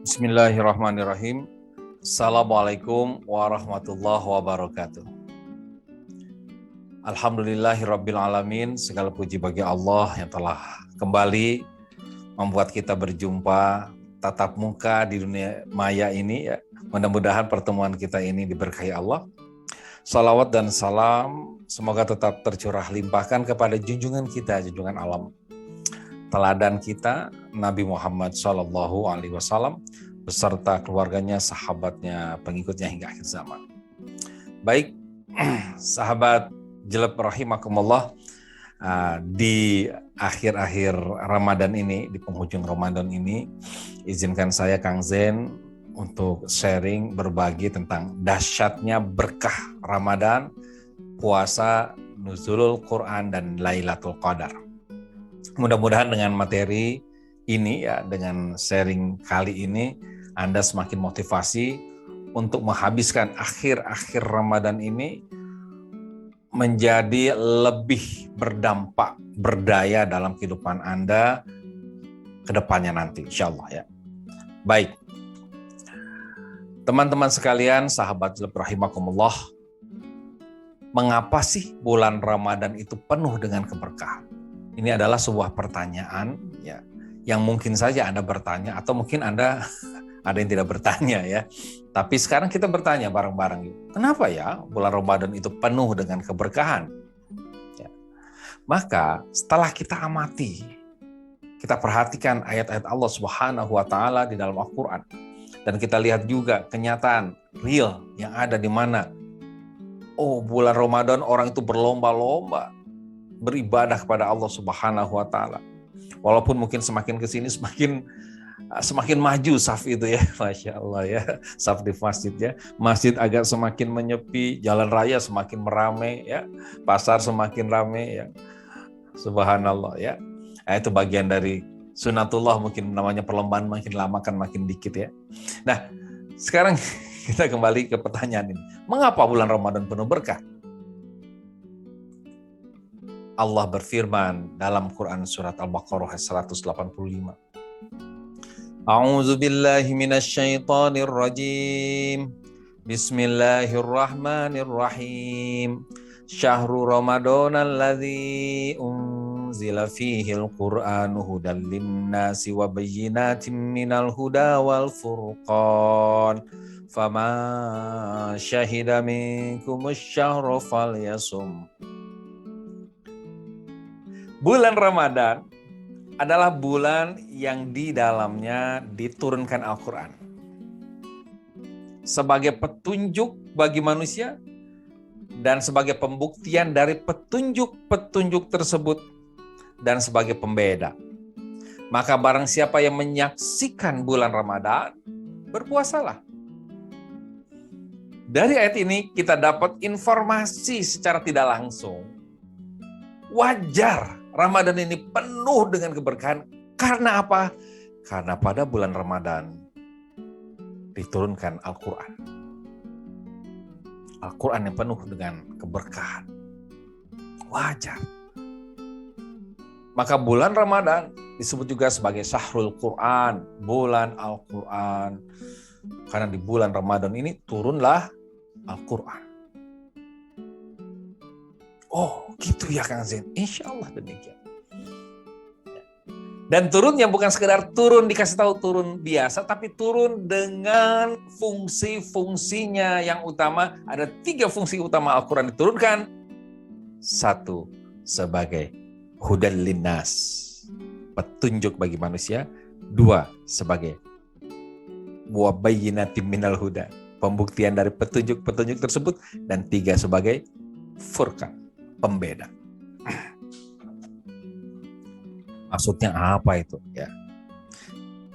Bismillahirrahmanirrahim. Assalamualaikum warahmatullahi wabarakatuh. Alhamdulillahirabbil alamin. Segala puji bagi Allah yang telah kembali membuat kita berjumpa tatap muka di dunia maya ini ya. Mudah-mudahan pertemuan kita ini diberkahi Allah. Salawat dan salam semoga tetap tercurah limpahkan kepada junjungan kita, junjungan alam, teladan kita Nabi Muhammad SAW beserta keluarganya, sahabatnya, pengikutnya hingga akhir zaman. Baik, sahabat jeleb rahimakumullah, di akhir-akhir Ramadan ini, di penghujung Ramadan ini, izinkan saya Kang Zen untuk sharing, berbagi tentang dahsyatnya berkah Ramadan, puasa, nuzulul Quran, dan Lailatul Qadar. Mudah-mudahan dengan materi ini ya, dengan sharing kali ini, Anda semakin motivasi untuk menghabiskan akhir-akhir Ramadan ini menjadi lebih berdampak, berdaya dalam kehidupan Anda ke depannya nanti, insya Allah ya. Baik, teman-teman sekalian, sahabat rahimakumullah, mengapa sih bulan Ramadan itu penuh dengan keberkahan? Ini adalah sebuah pertanyaan ya, yang mungkin saja Anda bertanya atau mungkin Anda ada yang tidak bertanya ya. Tapi sekarang kita bertanya bareng-bareng yuk. Kenapa ya bulan Ramadan itu penuh dengan keberkahan? Ya. Maka setelah kita amati, kita perhatikan ayat-ayat Allah Subhanahu wa taala di dalam Al-Qur'an, dan kita lihat juga kenyataan real yang ada di mana bulan Ramadan orang itu berlomba-lomba beribadah kepada Allah Subhanahu wa taala. Walaupun mungkin semakin ke sini semakin maju saf itu ya, Masya Allah ya, saf di masjid ya. Masjid agak semakin menyepi, jalan raya semakin meramai ya, pasar semakin ramai ya. Subhanallah ya. Itu bagian dari sunatullah, mungkin namanya perlombaan, makin lama kan makin dikit ya. Nah, sekarang kita kembali ke pertanyaan ini. Mengapa bulan Ramadan penuh berkah? Allah berfirman dalam Quran surat Al-Baqarah 185. A'udzu billahi minasyaitonir rajim. Bismillahirrahmanirrahim. Syahrul Ramadhanal ladzi unzila fihil Qur'anu hudal linnasi wa bayyinatin minal huda wal furqan. Faman syahida minkumus syahra falyasum. Bulan Ramadan adalah bulan yang di dalamnya diturunkan Al-Quran sebagai petunjuk bagi manusia dan sebagai pembuktian dari petunjuk-petunjuk tersebut dan sebagai pembeda. Maka barang siapa yang menyaksikan bulan Ramadan, berpuasalah. Dari ayat ini kita dapat informasi secara tidak langsung. Wajar Ramadan ini penuh dengan keberkahan. Karena apa? Karena pada bulan Ramadan diturunkan Al-Quran. Al-Quran yang penuh dengan keberkahan. Wajar. Maka bulan Ramadan disebut juga sebagai Syahrul Quran, bulan Al-Quran. Karena di bulan Ramadan ini turunlah Al-Quran. Oh gitu ya Kang Zen, insya Allah demikian. Dan turunnya bukan sekedar turun dikasih tahu turun biasa, tapi turun dengan fungsi-fungsinya yang utama. Ada 3 fungsi utama Al-Quran diturunkan. 1, sebagai hudal linnas, petunjuk bagi manusia. 2, sebagai wa bayyinatin minal huda, pembuktian dari petunjuk-petunjuk tersebut. Dan 3, sebagai furqan, pembeda. Maksudnya apa itu ya?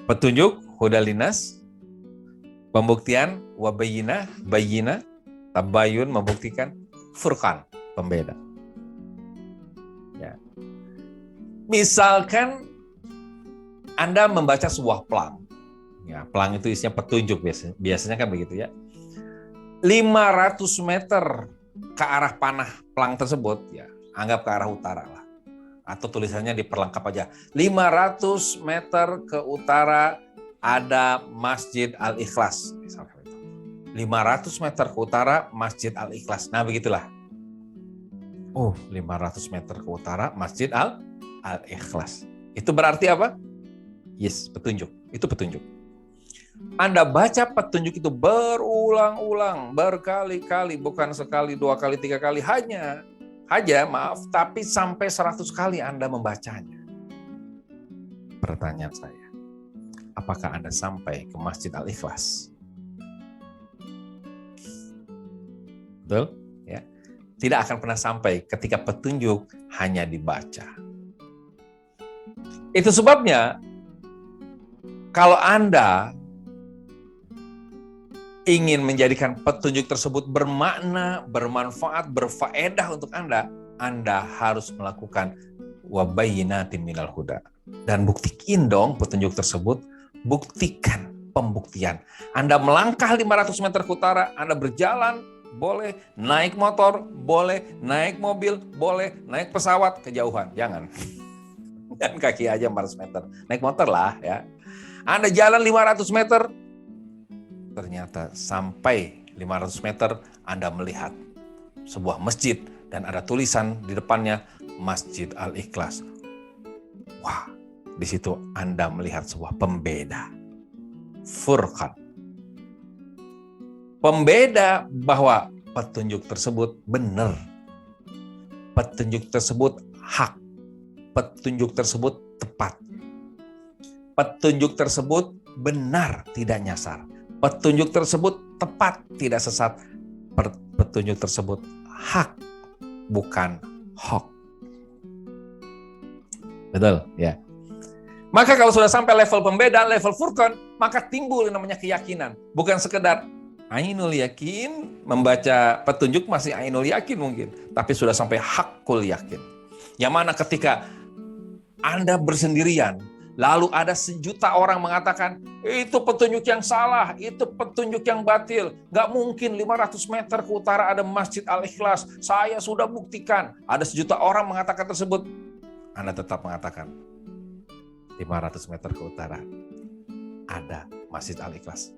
Petunjuk hudalinas, pembuktian wabayina, bayina, tabayun, membuktikan, furqan, pembeda. Ya. Misalkan Anda membaca sebuah pelang. Ya, pelang itu isinya petunjuk biasanya kan begitu ya. 500 meter ke arah panah pelang tersebut, ya anggap ke arah utara lah. Atau tulisannya diperlengkap aja. 500 meter ke utara ada Masjid Al-Ikhlas, misalkan itu. 500 meter ke utara Masjid Al-Ikhlas. Nah, begitulah. 500 meter ke utara Masjid Al-Ikhlas. Itu berarti apa? Yes, petunjuk. Itu petunjuk. Anda baca petunjuk itu berulang-ulang, berkali-kali, bukan sekali, 2 kali, 3 kali, tapi sampai 100 kali Anda membacanya. Pertanyaan saya, apakah Anda sampai ke Masjid Al-Ikhlas? Betul? Ya. Tidak akan pernah sampai ketika petunjuk hanya dibaca. Itu sebabnya, kalau Anda ingin menjadikan petunjuk tersebut bermakna, bermanfaat, berfaedah untuk Anda harus melakukan wabayyinatin minal huda. Dan buktikan dong petunjuk tersebut, buktikan pembuktian. Anda melangkah 500 meter ke utara, Anda berjalan, boleh naik motor, boleh naik mobil, boleh naik pesawat kejauhan, jangan. Dan kaki aja 400 meter, naik motor lah ya. Anda jalan 500 meter, ternyata sampai 500 meter Anda melihat sebuah masjid dan ada tulisan di depannya Masjid Al-Ikhlas. Wah, di situ Anda melihat sebuah pembeda, furqan. Pembeda bahwa petunjuk tersebut benar, petunjuk tersut hak, petunjuk tersebut tepat, petunjuk tersebut benar, tidak nyasar. Petunjuk tersebut tepat, tidak sesat. Petunjuk tersebut hak, bukan hoax. Betul, ya. Maka kalau sudah sampai level pembeda, level furqan, maka timbul yang namanya keyakinan. Bukan sekedar ainul yakin, membaca petunjuk masih ainul yakin mungkin. Tapi sudah sampai hakul yakin. Yang mana ketika Anda bersendirian, lalu ada 1.000.000 orang mengatakan, itu petunjuk yang salah, itu petunjuk yang batil. Gak mungkin 500 meter ke utara ada Masjid Al-Ikhlas. Saya sudah buktikan. Ada 1.000.000 orang mengatakan tersebut. Anda tetap mengatakan, 500 meter ke utara ada Masjid Al-Ikhlas.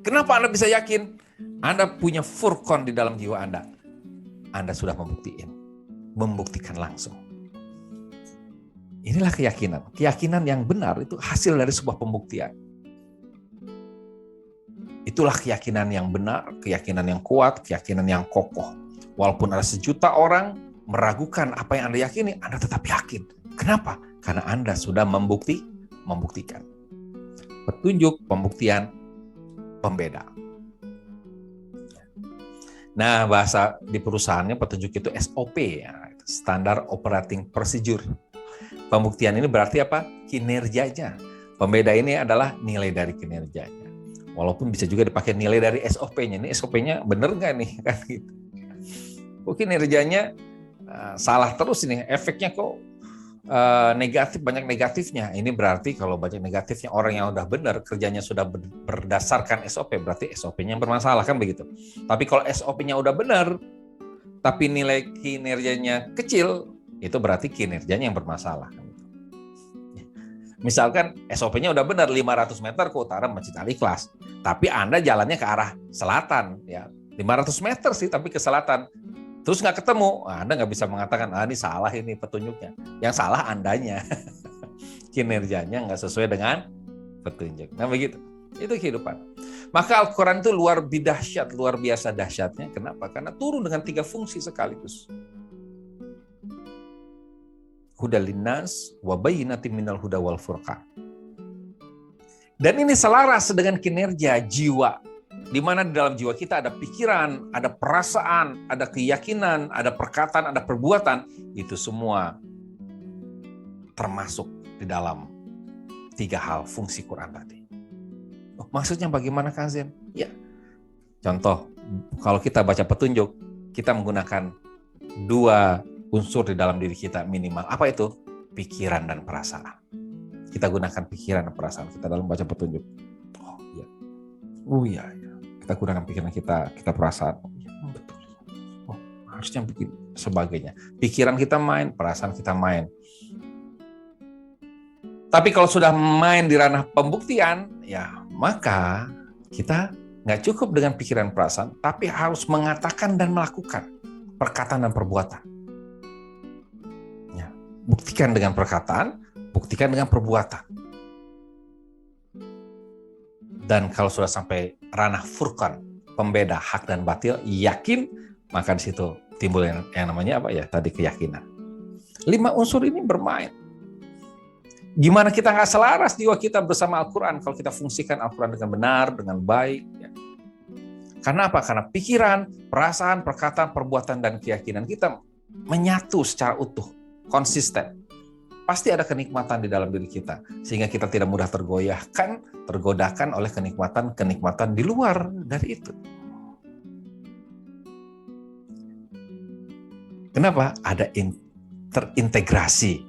Kenapa Anda bisa yakin? Anda punya furqan di dalam jiwa Anda. Anda sudah membuktikan langsung. Inilah keyakinan. Keyakinan yang benar itu hasil dari sebuah pembuktian. Itulah keyakinan yang benar, keyakinan yang kuat, keyakinan yang kokoh. Walaupun ada 1.000.000 orang meragukan apa yang Anda yakini, Anda tetap yakin. Kenapa? Karena Anda sudah membuktikan. Petunjuk, pembuktian, pembeda. Nah, bahasa di perusahaannya petunjuk itu SOP, ya, Standard Operating Procedure. Pembuktian ini berarti apa? Kinerjanya. Pembeda ini adalah nilai dari kinerjanya. Walaupun bisa juga dipakai nilai dari SOP-nya. Ini SOP-nya benar nggak nih? Kan gitu. Kok kinerjanya salah terus ini? Efeknya kok negatif, banyak negatifnya. Ini berarti kalau banyak negatifnya, orang yang udah benar, kerjanya sudah berdasarkan SOP, berarti SOP-nya yang bermasalah, kan begitu. Tapi kalau SOP-nya udah benar, tapi nilai kinerjanya kecil, itu berarti kinerjanya yang bermasalah. Misalkan SOP-nya udah benar 500 meter ke utara Masjid Al-Ikhlas, tapi Anda jalannya ke arah selatan, ya 500 meter sih, tapi ke selatan. Terus nggak ketemu, Anda nggak bisa mengatakan, ini salah ini petunjuknya. Yang salah Andanya. Kinerjanya nggak sesuai dengan petunjuk. Nah begitu, itu kehidupan. Maka Al-Quran itu luar biasa dahsyatnya. Kenapa? Karena turun dengan 3 fungsi sekaligus. Hudal linnas wa bayyinatin minal huda wal furqan. Dan ini selaras dengan kinerja jiwa, di mana di dalam jiwa kita ada pikiran, ada perasaan, ada keyakinan, ada perkataan, ada perbuatan. Itu semua termasuk di dalam 3 hal fungsi Quran tadi. Maksudnya bagaimana, Kang Zen? Ya, contoh, kalau kita baca petunjuk, kita menggunakan 2 unsur di dalam diri kita minimal. Apa itu? Pikiran dan perasaan. Kita gunakan pikiran dan perasaan kita dalam baca petunjuk. Oh iya. Kita gunakan pikiran kita perasaan. Betul. Harusnya bikin sebagainya. Pikiran kita main, perasaan kita main. Tapi kalau sudah main di ranah pembuktian, ya maka kita nggak cukup dengan pikiran perasaan, tapi harus mengatakan dan melakukan perkataan dan perbuatan. Ya, buktikan dengan perkataan, buktikan dengan perbuatan. Dan kalau sudah sampai ranah furqan, pembeda hak dan batil, yakin, maka di situ timbul yang namanya apa ya? Tadi keyakinan. 5 unsur ini bermain. Gimana kita nggak selaras jiwa kita bersama Al-Quran kalau kita fungsikan Al-Quran dengan benar, dengan baik. Ya. Karena apa? Karena pikiran, perasaan, perkataan, perbuatan, dan keyakinan kita menyatu secara utuh, konsisten. Pasti ada kenikmatan di dalam diri kita, sehingga kita tidak mudah tergodakan oleh kenikmatan-kenikmatan di luar dari itu. Kenapa? Ada terintegrasi,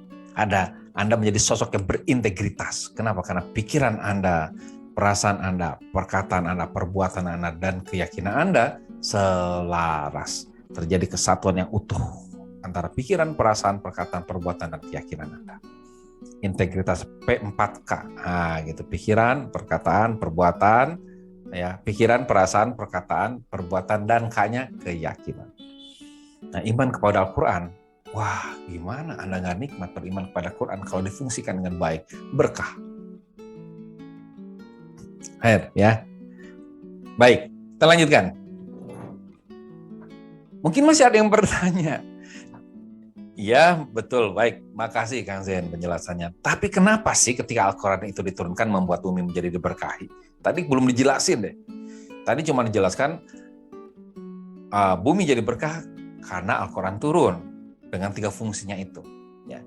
Anda menjadi sosok yang berintegritas. Kenapa? Karena pikiran Anda, perasaan Anda, perkataan Anda, perbuatan Anda, dan keyakinan Anda selaras. Terjadi kesatuan yang utuh antara pikiran, perasaan, perkataan, perbuatan, dan keyakinan Anda. Integritas P4K. Nah, gitu. Pikiran, perkataan, perbuatan, ya, pikiran, perasaan, perkataan, perbuatan, dan K-nya keyakinan. Nah, iman kepada Al-Quran, wah, gimana Anda nggak nikmat beriman kepada Quran kalau difungsikan dengan baik? Berkah. Ya. Baik, kita lanjutkan. Mungkin masih ada yang bertanya. Iya, betul. Baik, makasih Kang Zen penjelasannya. Tapi kenapa sih ketika Al-Quran itu diturunkan membuat bumi menjadi diberkahi? Tadi belum dijelasin deh. Tadi cuma dijelaskan bumi jadi berkah karena Al-Quran turun. Dengan 3 fungsinya itu. Ya.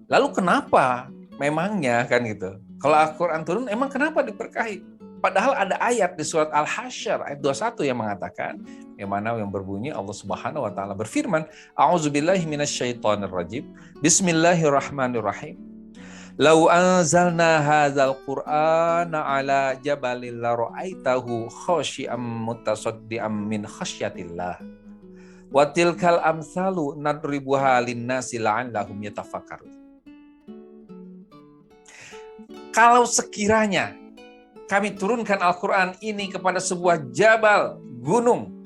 Lalu kenapa memangnya kan gitu? Kalau Al-Quran turun, emang kenapa diberkahi? Padahal ada ayat di surat Al-Hasyr ayat 21 yang mengatakan, yang mana yang berbunyi Allah Subhanahu wa taala berfirman, A'udzubillahi minasyaitonirrajim. Bismillahirrahmanirrahim. Lau anzalna hadzal Qur'ana ala jabalin la ra'aitahu khashi'an mutasaddian min khasyatillah. Wa tilkal amsalu nadribuha linnasi la'allahum yatafakkarun. Kalau sekiranya kami turunkan Al-Quran ini kepada sebuah jabal, gunung,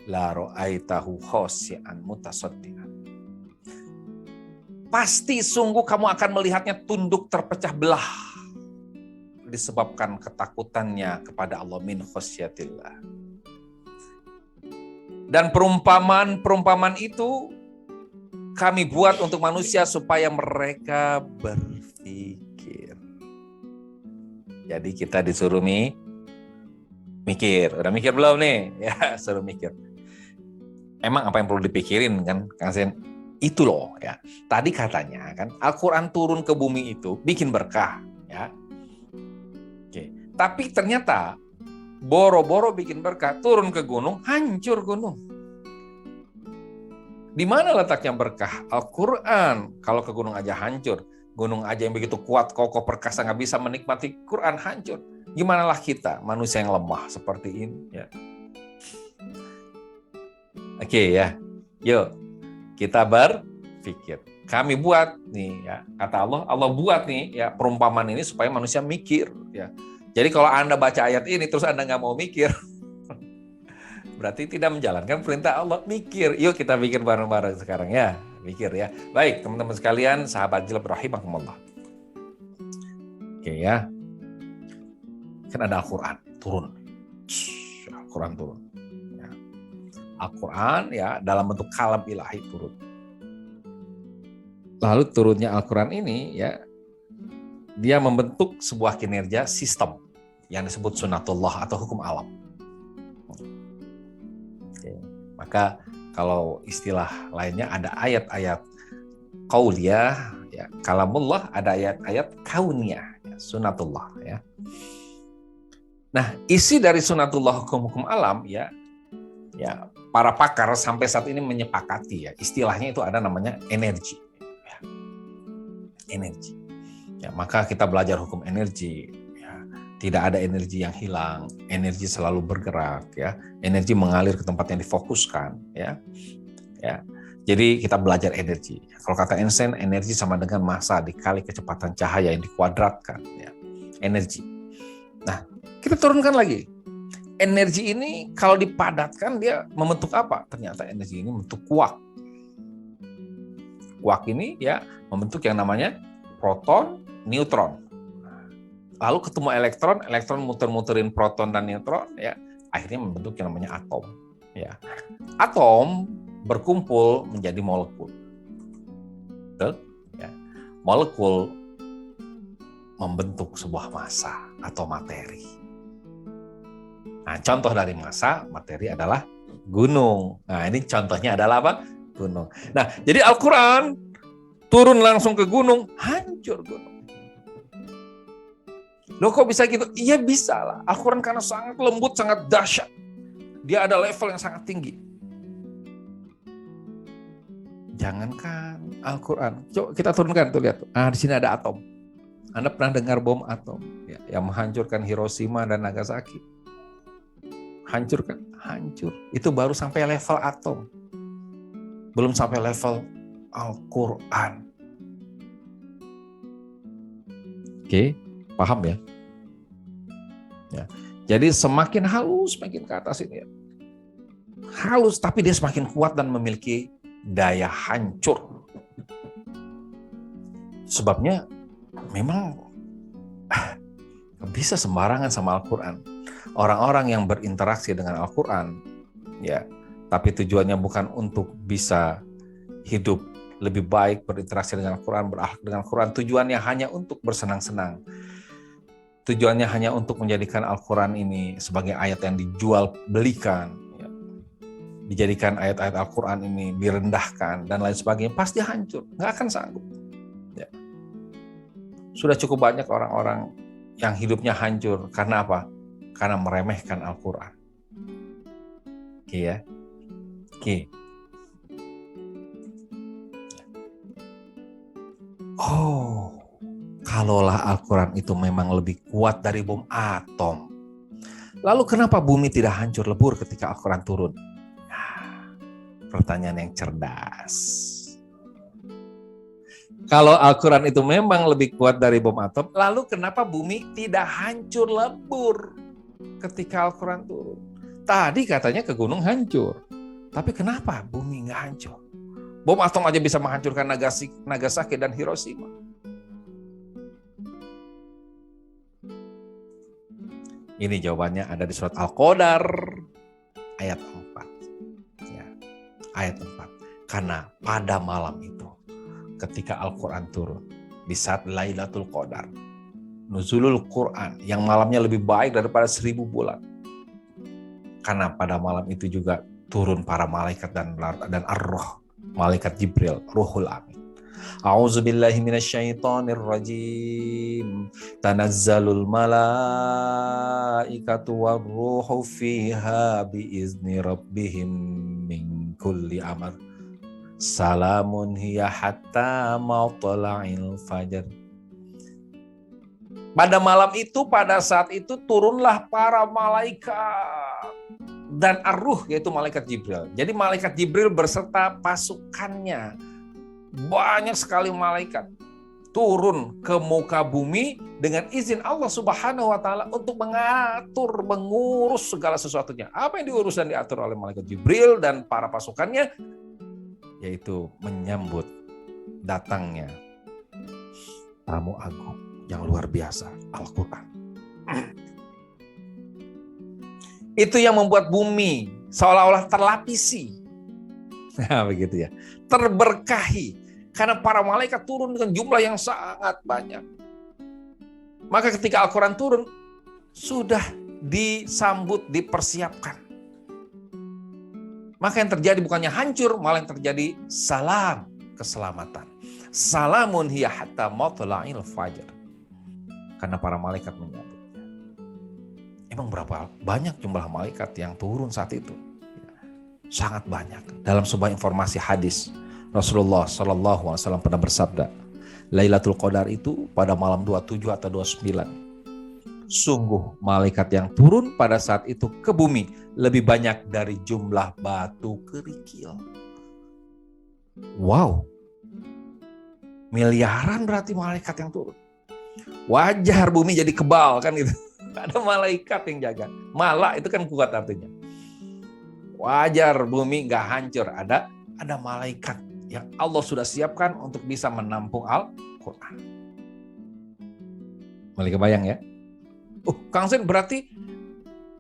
la ra'aitahu khashi'an mutasaddian. Pasti sungguh kamu akan melihatnya tunduk terpecah belah disebabkan ketakutannya kepada Allah min khasyatillah. Dan perumpamaan itu kami buat untuk manusia supaya mereka berpikir. Jadi kita disuruh mikir. Udah mikir belum nih? Ya, suruh mikir. Emang apa yang perlu dipikirin kan, Kang Sen? Itu loh ya. Tadi katanya kan Al-Quran turun ke bumi itu bikin berkah. Ya. Oke. Tapi ternyata boro-boro bikin berkah, turun ke gunung, hancur gunung. Di mana letaknya berkah? Al-Quran. Kalau ke gunung aja hancur, gunung aja yang begitu kuat, kokoh, perkasa, nggak bisa menikmati Quran, hancur. Gimanalah kita, manusia yang lemah seperti ini? Ya. Oke ya, yuk kita berpikir. Kami buat nih ya, kata Allah buat nih ya perumpamaan ini supaya manusia mikir ya. Jadi kalau Anda baca ayat ini terus Anda nggak mau mikir, berarti tidak menjalankan perintah Allah. Mikir, yuk kita mikir bareng-bareng sekarang ya. Mikir ya. Baik teman-teman sekalian, sahabat jilbab rahimakumullah. Oke ya. Kan ada Al-Quran turun. Al-Quran turun. Ya. Al-Quran ya dalam bentuk kalam ilahi turun. Lalu turunnya Al-Quran ini ya, dia membentuk sebuah kinerja sistem yang disebut sunatullah atau hukum alam. Oke. Maka kalau istilah lainnya ada ayat-ayat qauliyah, ya, kalamullah, ada ayat-ayat kauniyah, ya, sunatullah. Ya. Nah, isi dari sunatullah hukum-hukum alam ya para pakar sampai saat ini menyepakati ya istilahnya itu ada namanya energi. Ya. Energi. Ya, maka kita belajar hukum energi. Tidak ada energi yang hilang, energi selalu bergerak ya. Energi mengalir ke tempat yang difokuskan ya. Ya. Jadi kita belajar energi. Kalau kata Einstein, energi sama dengan massa dikali kecepatan cahaya yang dikuadratkan. Ya. Energi. Nah, kita turunkan lagi. Energi ini kalau dipadatkan dia membentuk apa? Ternyata energi ini membentuk kuak. Kuak ini ya membentuk yang namanya proton, neutron. Lalu ketemu elektron, elektron muter-muterin proton dan neutron, ya akhirnya membentuk yang namanya atom. Ya. Atom berkumpul menjadi molekul. Betul? Ya. Molekul membentuk sebuah massa atau materi. Nah, contoh dari massa, materi adalah gunung. Nah, ini contohnya adalah apa? Gunung. Nah, jadi Al-Quran turun langsung ke gunung, hancur gunung. Loh kok bisa gitu? Iya bisa lah. Al-Quran karena sangat lembut, sangat dahsyat. Dia ada level yang sangat tinggi. Jangankan Al-Quran. Coba kita turunkan tuh, lihat. Ah, di sini ada atom. Anda pernah dengar bom atom ya, yang menghancurkan Hiroshima dan Nagasaki? Hancur kan? Hancur. Itu baru sampai level atom. Belum sampai level Al-Quran. Oke, paham ya? Ya. Jadi semakin halus, semakin ke atas ini ya. Halus, tapi dia semakin kuat dan memiliki daya hancur. Sebabnya memang bisa sembarangan sama Al-Quran. Orang-orang yang berinteraksi dengan Al-Quran, ya, tapi tujuannya bukan untuk bisa hidup lebih baik, berinteraksi dengan Al-Quran, berakhlak dengan Al-Quran. Tujuannya hanya untuk bersenang-senang. Tujuannya hanya untuk menjadikan Al-Quran ini sebagai ayat yang dijual belikan. Ya. Dijadikan ayat-ayat Al-Quran ini direndahkan dan lain sebagainya. Pasti hancur, nggak akan sanggup. Ya. Sudah cukup banyak orang-orang yang hidupnya hancur. Karena apa? Karena meremehkan Al-Quran. Oke ya. Oke. Oh, kalaulah Al-Quran itu memang lebih kuat dari bom atom, lalu kenapa bumi tidak hancur lebur ketika Al-Quran turun? Nah, pertanyaan yang cerdas. Kalau Al-Quran itu memang lebih kuat dari bom atom, lalu kenapa bumi tidak hancur lebur ketika Al-Quran turun? Tadi katanya ke gunung hancur, tapi kenapa bumi nggak hancur? Bom atom aja bisa menghancurkan Nagasaki dan Hiroshima. Ini jawabannya ada di surat Al-Qadar ayat 4. Ya, ayat 4. Karena pada malam itu, ketika Al-Quran turun, di saat Lailatul Qadar, Nuzulul Quran, yang malamnya lebih baik daripada 1000 bulan. Karena pada malam itu juga turun para malaikat dan ar-roh, malaikat Jibril, Ruhul Amin. A'udzubillahi minasyaitonir rajim. Tanazzalul malaikatu warruhu fiha biizni rabbihim min kulli amr. Salamun hiya hatta matla'il fajar. Pada malam itu, pada saat itu turunlah para malaikat dan ar-ruh, yaitu malaikat Jibril. Jadi malaikat Jibril berserta pasukannya, banyak sekali malaikat turun ke muka bumi dengan izin Allah Subhanahu wa taala untuk mengatur, mengurus segala sesuatunya. Apa yang diurus dan diatur oleh malaikat Jibril dan para pasukannya? Yaitu menyambut datangnya tamu agung yang luar biasa, Al-Quran. Itu yang membuat bumi seolah-olah terlapisi. Nah, begitu ya. Terberkahi. Karena para malaikat turun dengan jumlah yang sangat banyak. Maka ketika Al-Quran turun, sudah disambut, dipersiapkan. Maka yang terjadi bukannya hancur, malah yang terjadi salam, keselamatan. Salamun hiya hatta matla'il fajar. Karena para malaikat menyambutnya. Emang berapa banyak jumlah malaikat yang turun saat itu? Sangat banyak. Dalam sebuah informasi hadis, Rasulullah SAW pernah bersabda, Lailatul Qadar itu pada malam 27 atau 29. Sungguh malaikat yang turun pada saat itu ke bumi lebih banyak dari jumlah batu kerikil. Wow, miliaran berarti malaikat yang turun. Wajar bumi jadi kebal kan gitu. Ada malaikat yang jaga. Malak itu kan kuat artinya. Wajar bumi nggak hancur. Ada malaikat yang Allah sudah siapkan untuk bisa menampung Al-Quran. Mulai kebayang ya? Kang Sen, berarti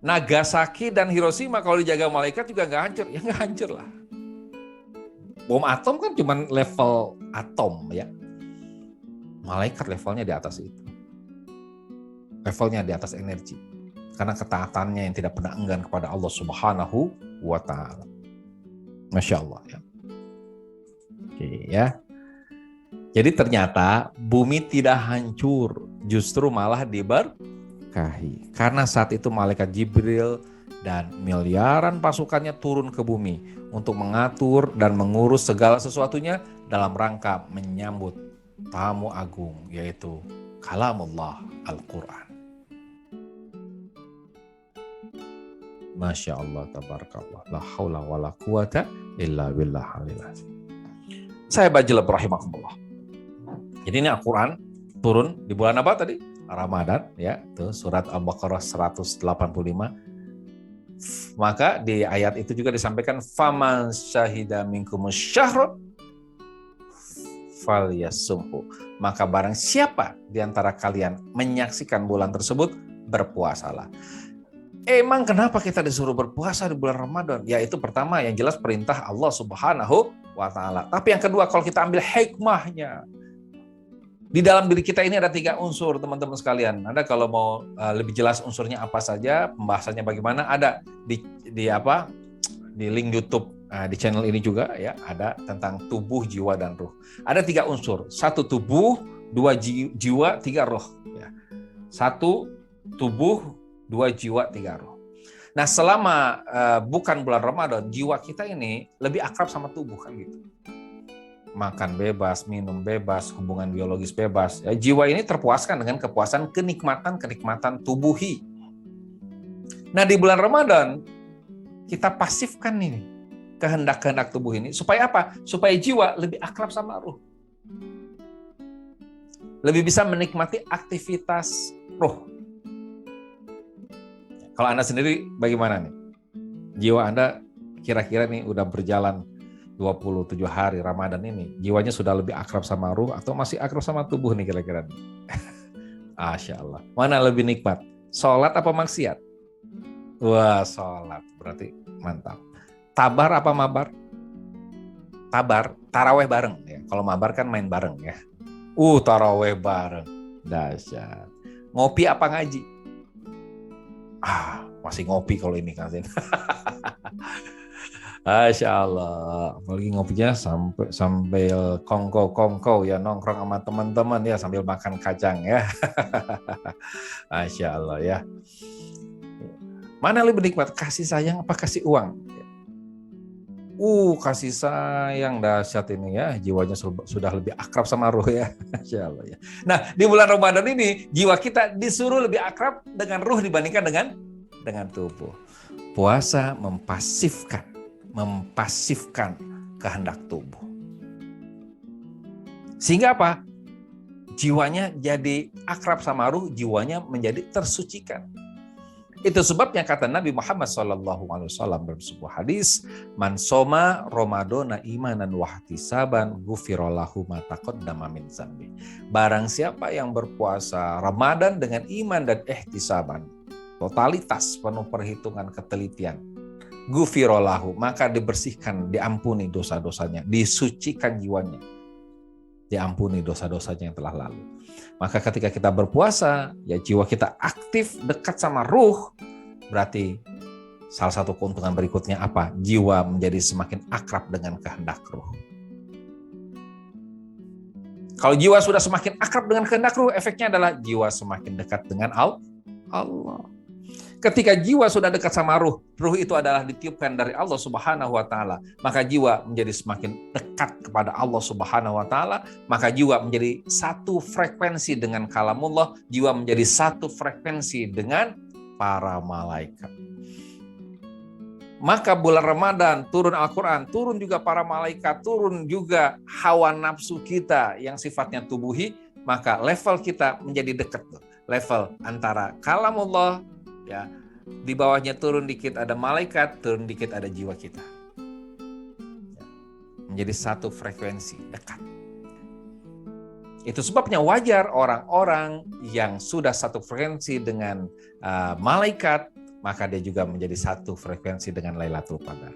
Nagasaki dan Hiroshima kalau dijaga malaikat juga nggak hancur? Ya nggak hancur lah. Bom atom kan cuma level atom ya. Malaikat levelnya di atas itu. Levelnya di atas energi. Karena ketaatannya yang tidak pernah enggan kepada Allah Subhanahu wa Ta'ala. Masya Allah ya. Oke ya. Jadi ternyata bumi tidak hancur, justru malah diberkahi. Karena saat itu malaikat Jibril dan miliaran pasukannya turun ke bumi untuk mengatur dan mengurus segala sesuatunya dalam rangka menyambut tamu agung, yaitu kalamullah Al-Quran. Masya Allah, tabarakallah, la haula wa la quwata illa billah alil azim. Saya bajil rahimakumullah. Jadi ini Al-Quran turun di bulan apa tadi? Ramadan ya, tuh surat Al-Baqarah 185. Maka di ayat itu juga disampaikan faman syahida minkumus syahr falyasumhu. Maka barang siapa di antara kalian menyaksikan bulan tersebut, berpuasalah. Emang kenapa kita disuruh berpuasa di bulan Ramadan? Ya itu pertama yang jelas perintah Allah Subhanahu wa Ta'ala. Tapi yang kedua kalau kita ambil hikmahnya, di dalam diri kita ini ada 3 unsur teman-teman sekalian. Anda kalau mau lebih jelas unsurnya apa saja, pembahasannya bagaimana, ada di link YouTube di channel ini juga ya, ada tentang tubuh, jiwa dan ruh. Ada 3 unsur, 1 tubuh, 2 jiwa, 3 roh. Ya. 1 tubuh, 2 jiwa, 3 roh. Nah selama bukan bulan Ramadan, jiwa kita ini lebih akrab sama tubuh kan gitu. Makan bebas, minum bebas, hubungan biologis bebas. Ya, jiwa ini terpuaskan dengan kepuasan kenikmatan tubuhi. Nah di bulan Ramadan kita pasifkan ini kehendak-kehendak tubuh ini. Supaya apa? Supaya jiwa lebih akrab sama ruh. Lebih bisa menikmati aktivitas ruh. Kalau Anda sendiri bagaimana nih? Jiwa Anda kira-kira nih udah berjalan 27 hari Ramadan ini, jiwanya sudah lebih akrab sama ruh atau masih akrab sama tubuh nih kira-kira? Masya Allah. Mana lebih nikmat? Sholat apa maksiat? Wah, sholat. Berarti mantap. Tabar apa mabar? Tabar, taraweh bareng. Ya. Kalau mabar kan main bareng ya. Taraweh bareng. Dahsyat. Ngopi apa ngaji? Masih ngopi kalau ini kan. Masya Allah, apalagi ngopinya sambil kongko ya, nongkrong sama teman-teman ya sambil makan kacang ya. Masya Allah ya. Mana lebih nikmat, kasih sayang apa kasih uang? Kasih sayang dahsyat ini ya, jiwanya sudah lebih akrab sama ruh ya. Masya Allah ya. Nah di bulan Ramadan ini jiwa kita disuruh lebih akrab dengan ruh dibandingkan dengan tubuh. Puasa mempasifkan kehendak tubuh. Sehingga apa? Jiwanya jadi akrab sama ruh, jiwanya menjadi tersucikan. Itu sebabnya kata Nabi Muhammad SAW dalam sebuah hadis, man soma Ramadana imanan wahtisaban ghufira lahu ma taqaddama min dzambi. Barang siapa yang berpuasa Ramadan dengan iman dan ihtisaban, totalitas penuh perhitungan ketelitian, ghufira lahu, maka dibersihkan, diampuni dosa-dosanya, disucikan jiwanya, diampuni dosa-dosanya yang telah lalu. Maka ketika kita berpuasa, ya jiwa kita aktif dekat sama ruh, berarti salah satu keuntungan berikutnya apa? Jiwa menjadi semakin akrab dengan kehendak ruh. Kalau jiwa sudah semakin akrab dengan kehendak ruh, efeknya adalah jiwa semakin dekat dengan Allah. Ketika jiwa sudah dekat sama ruh itu adalah ditiupkan dari Allah Subhanahu wa Ta'ala, maka jiwa menjadi semakin dekat kepada Allah Subhanahu wa Ta'ala, maka jiwa menjadi satu frekuensi dengan kalamullah, jiwa menjadi satu frekuensi dengan para malaikat. Maka bulan Ramadan turun Al-Quran, turun juga para malaikat, turun juga hawa nafsu kita yang sifatnya tubuhi, maka level kita menjadi dekat. Level antara kalamullah, ya, di bawahnya turun dikit ada malaikat, turun dikit ada jiwa kita. Menjadi satu frekuensi, dekat. Itu sebabnya wajar orang-orang yang sudah satu frekuensi dengan malaikat, maka dia juga menjadi satu frekuensi dengan Lailatul Qadar.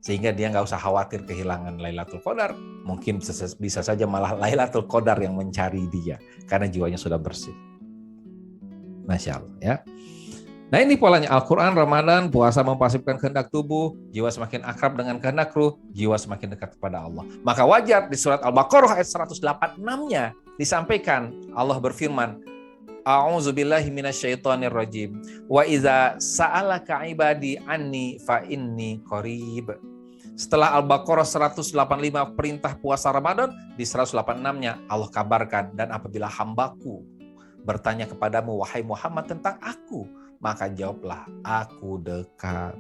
Sehingga dia nggak usah khawatir kehilangan Lailatul Qadar. Mungkin bisa saja malah Lailatul Qadar yang mencari dia, karena jiwanya sudah bersih. Masya Allah, ya. Nah, ini polanya Al-Quran, Ramadan, puasa mempasifkan kehendak tubuh, jiwa semakin akrab dengan kehendak ruh, jiwa semakin dekat kepada Allah. Maka wajar di surat Al-Baqarah ayat 186-nya disampaikan Allah berfirman, A'udzubillahi minasyaitonirrajim. Wa iza sa'alaka ibadi anni fa inni qarib. Setelah Al-Baqarah 185 perintah puasa Ramadan, di 186-nya Allah kabarkan, dan apabila hambaku bertanya kepadamu wahai Muhammad tentang aku, maka jawablah, aku dekat.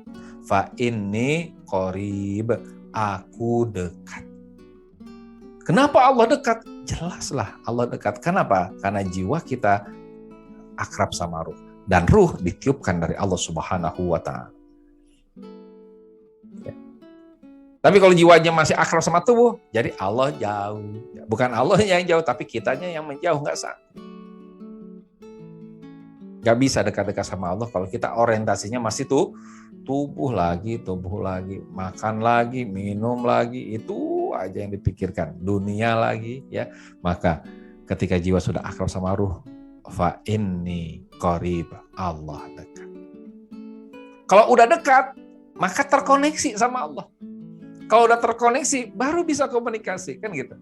Fa inni qarib, aku dekat. Kenapa Allah dekat? Jelaslah Allah dekat. Kenapa? Karena jiwa kita akrab sama ruh, dan ruh ditiupkan dari Allah Subhanahu wa Ta'ala. Ya. Tapi kalau jiwanya masih akrab sama tubuh, jadi Allah jauh. Bukan Allah yang jauh, tapi kitanya yang menjauh, nggak sah. Nggak bisa dekat-dekat sama Allah kalau kita orientasinya masih tubuh lagi, makan lagi, minum lagi, itu aja yang dipikirkan, dunia lagi, ya. Maka ketika jiwa sudah akrab sama ruh, fa inni qarib, Allah dekat. Kalau udah dekat, maka terkoneksi sama Allah. Kalau udah terkoneksi, baru bisa komunikasi, kan gitu.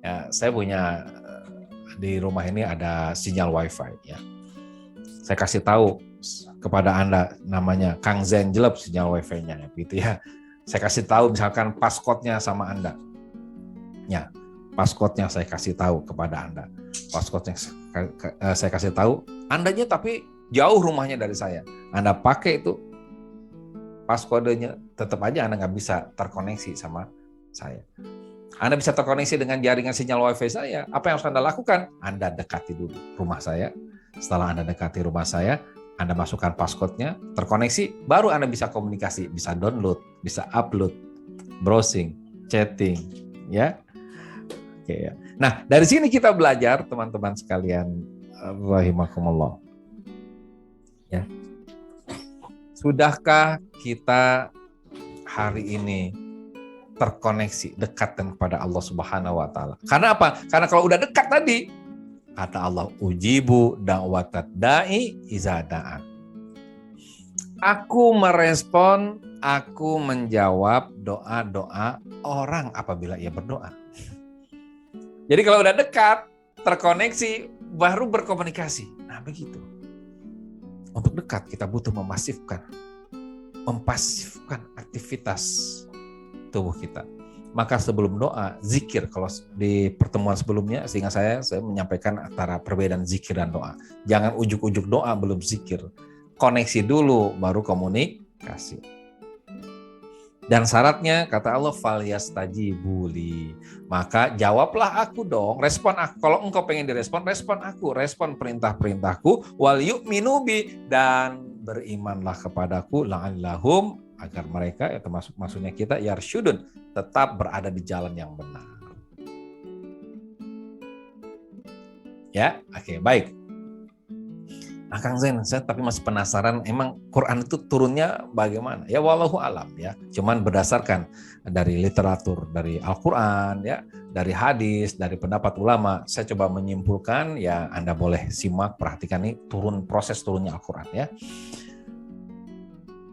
Ya, saya punya di rumah ini ada sinyal WiFi, ya. Saya kasih tahu kepada Anda, namanya Kang Zenjelep sinyal WiFi-nya, gitu ya. Saya kasih tahu misalkan passcode-nya sama Anda. Ya, passcode-nya saya kasih tahu kepada Anda. Passcode-nya saya kasih tahu, Andanya tapi jauh rumahnya dari saya. Anda pakai itu passcode-nya, tetap aja Anda nggak bisa terkoneksi sama saya. Anda bisa terkoneksi dengan jaringan sinyal WiFi saya. Apa yang harus Anda lakukan? Anda dekati dulu rumah saya. Setelah Anda dekati rumah saya, Anda masukkan passcode-nya, terkoneksi, baru Anda bisa komunikasi, bisa download, bisa upload, browsing, chatting, ya. Oke, ya. Nah, dari sini kita belajar, teman-teman sekalian, rahimakumullah. Ya. Sudahkah kita hari ini terkoneksi, dekat kepada Allah Subhanahu wa Ta'ala? Karena apa? Karena kalau udah dekat tadi, kata Allah, ujibu da'watad da'i iza da'an. Aku merespon, aku menjawab doa-doa orang apabila ia berdoa. Jadi kalau udah dekat, terkoneksi, baru berkomunikasi. Nah, begitu. Untuk dekat kita butuh memasifkan aktivitas tubuh kita. Maka sebelum doa, zikir. Kalau di pertemuan sebelumnya, sehingga saya menyampaikan antara perbedaan zikir dan doa. Jangan ujuk-ujuk doa belum zikir. Koneksi dulu, baru komunikasi. Dan syaratnya, kata Allah, falyastajibuli. Maka jawablah aku dong, respon aku. Kalau engkau pengen direspon, respon aku. Respon perintah-perintahku, wal yu'minu bi, dan berimanlah kepadaku, la'allahum, agar mereka, ya termasuk maksudnya kita, yarsyudun, tetap berada di jalan yang benar. Ya, oke, baik. Nah, Kang Zain, saya tapi masih penasaran, emang Quran itu turunnya bagaimana? Ya, wallahu alam, ya. Cuman berdasarkan dari literatur, dari Al-Quran, ya, dari hadis, dari pendapat ulama, saya coba menyimpulkan, ya Anda boleh simak, perhatikan nih proses turunnya Al-Quran, ya.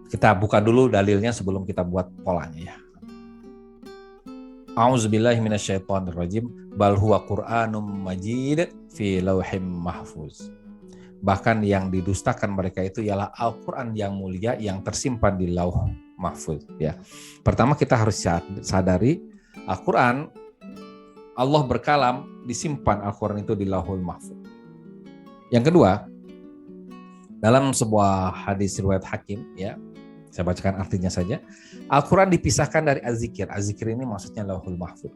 Kita buka dulu dalilnya sebelum kita buat polanya, ya. A'udzubillahi minasyaitonirrajim. Bal huwa Qur'anum Majid fi lauhim mahfuz. Bahkan yang didustakan mereka itu ialah Al-Quran yang mulia yang tersimpan di lauh mahfuz, ya. Pertama kita harus sadari Al-Quran, Allah berkalam, disimpan Al-Quran itu di lauhul mahfuz. Yang kedua, dalam sebuah hadis riwayat Hakim, ya, Saya bacakan artinya saja. Al-Quran dipisahkan dari Az-Zikir. Az-Zikir ini maksudnya Lauhul Mahfuz.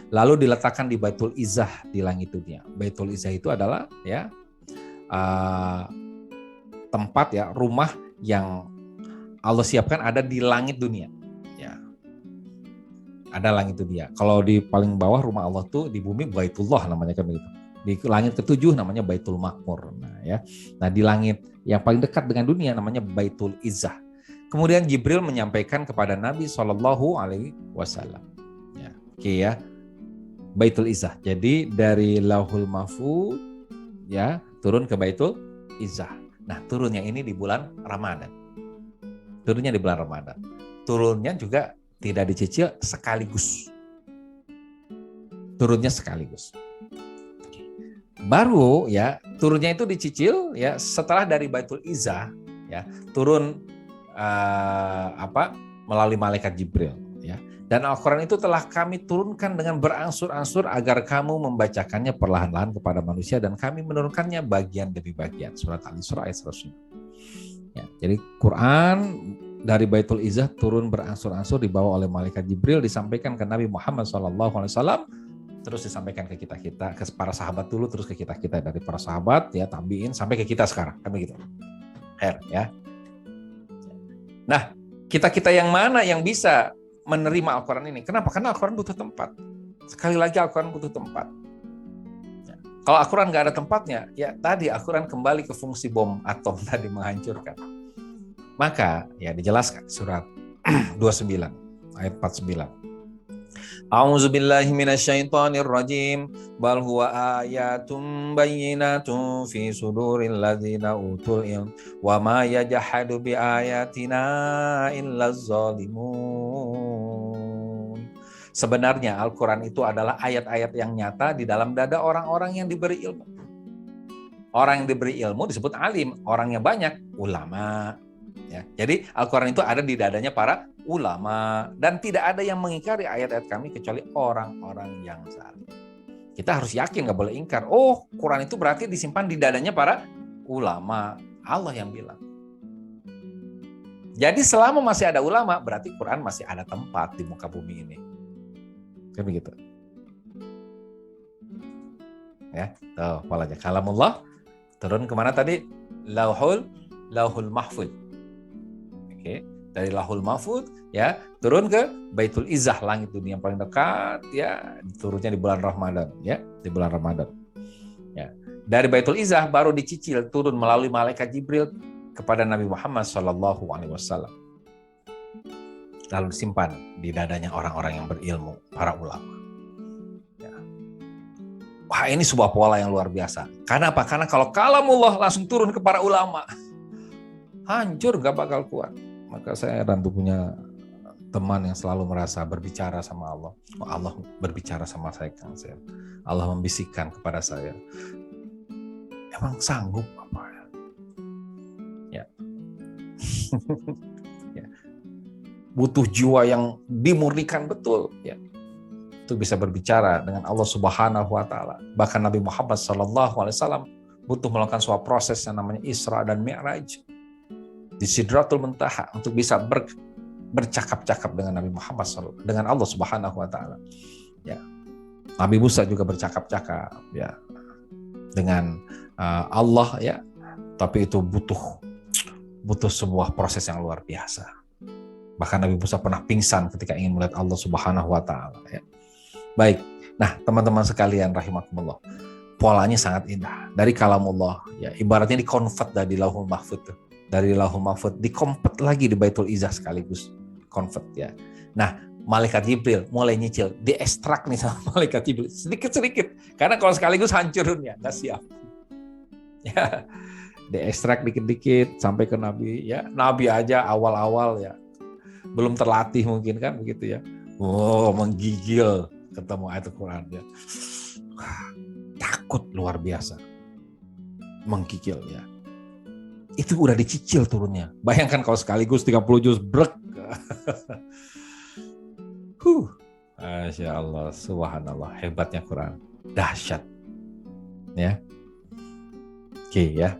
Lalu diletakkan di Baitul Izzah di langit dunia. Baitul Izzah itu adalah ya tempat ya, rumah yang Allah siapkan ada di langit dunia. Ya. Ada langit dunia. Kalau di paling bawah rumah Allah tuh di bumi Baitullah namanya kan begitu. Di langit ketujuh namanya Baitul Maqmur. Nah, di langit yang paling dekat dengan dunia namanya Baitul Izzah. Kemudian Jibril menyampaikan kepada Nabi Shallallahu Alaihi Wasallam. Ya, oke ya, Baitul Izzah. Jadi dari Lauhul Mahfuz ya turun ke Baitul Izzah. Nah, turunnya ini di bulan Ramadan. Turunnya di bulan Ramadan. Turunnya juga tidak dicicil sekaligus. Turunnya sekaligus. Baru ya turunnya itu dicicil ya setelah dari Baitul Izzah ya turun melalui malaikat Jibril ya. Dan Al-Qur'an itu telah kami turunkan dengan berangsur-angsur agar kamu membacakannya perlahan-lahan kepada manusia dan kami menurunkannya bagian demi bagian. Surat Al-Isra ayat 100. Ya, jadi Quran dari Baitul Izzah turun berangsur-angsur dibawa oleh malaikat Jibril disampaikan ke Nabi Muhammad SAW, terus disampaikan ke kita ke para sahabat dulu, terus ke kita dari para sahabat ya tabiin sampai ke kita sekarang kan begitu. Ya. Nah, kita yang mana yang bisa menerima Al-Quran ini? Kenapa? Karena Al-Quran butuh tempat. Sekali lagi Al-Quran butuh tempat. Ya. Kalau Al-Quran nggak ada tempatnya, ya tadi Al-Quran kembali ke fungsi bom atom tadi menghancurkan. Maka ya dijelaskan surat 29 ayat 49. A'udzu billahi minasyaitonir rajim. Bal huwa ayatun bayyinatun fi suduril ladzina utul ilm wa ma yajhadu bi ayatina illaz zalimun. Sebenarnya Al-Qur'an itu adalah ayat-ayat yang nyata di dalam dada orang-orang yang diberi ilmu. Orang yang diberi ilmu disebut alim, orangnya banyak ulama. Ya, jadi Al-Quran itu ada di dadanya para ulama dan tidak ada yang mengingkari ayat-ayat kami kecuali orang-orang yang zalim. Kita harus yakin, nggak boleh ingkar. Oh, Quran itu berarti disimpan di dadanya para ulama. Allah yang bilang. Jadi selama masih ada ulama, berarti Quran masih ada tempat di muka bumi ini. Kan begitu. Ya, tuh polanya. Kalamullah turun kemana tadi? Lauhul Mahfuz. Oke, dari Lauhul Mahfuz ya turun ke Baitul Izzah, langit dunia yang paling dekat ya, turunnya di bulan Ramadan ya, di bulan Ramadan. Ya. Dari Baitul Izzah baru dicicil turun melalui malaikat Jibril kepada Nabi Muhammad SAW. Lalu disimpan di dadanya orang-orang yang berilmu, para ulama. Ya. Wah, ini sebuah pola yang luar biasa. Karena apa? Karena kalau kalamullah langsung turun ke para ulama, hancur, gak bakal kuat. Maka saya tentu punya teman yang selalu merasa berbicara sama Allah. Oh, Allah berbicara sama saya, Kang Sel. Allah membisikkan kepada saya. Emang sanggup apa ya? Ya. Ya. Butuh jiwa yang dimurnikan betul ya. Untuk bisa berbicara dengan Allah Subhanahu wa taala. Bahkan Nabi Muhammad SAW butuh melakukan sebuah proses yang namanya Isra dan Mi'raj. Di Sidratul Muntaha untuk bisa bercakap-cakap dengan Nabi Muhammad SAW, dengan Allah Subhanahu wa taala. Ya. Nabi Musa juga bercakap-cakap ya dengan Allah ya. Tapi itu butuh sebuah proses yang luar biasa. Bahkan Nabi Musa pernah pingsan ketika ingin melihat Allah Subhanahu wa taala ya. Baik. Nah, teman-teman sekalian rahimakumullah. Polanya sangat indah. Dari kalamullah ya, ibaratnya dikonvert dari Lauhul Mahfuz tuh. Dari Lauhul Mahfuz dikompet lagi di Baitul Izzah sekaligus convert ya. Nah, malaikat Jibril mulai nyicil, diekstrak nih sama malaikat Jibril sedikit-sedikit. Karena kalau sekaligus hancurnya, nggak siap. Ya, diekstrak dikit-dikit sampai ke Nabi ya. Nabi aja awal-awal ya belum terlatih mungkin kan begitu ya. Oh, menggigil ketemu ayat Al-Quran ya. Takut luar biasa. Menggigil ya. Itu udah dicicil turunnya. Bayangkan kalau sekaligus 30 juz brek. Masya Allah, subhanallah, hebatnya Quran. Dahsyat. Ya. Oke ya.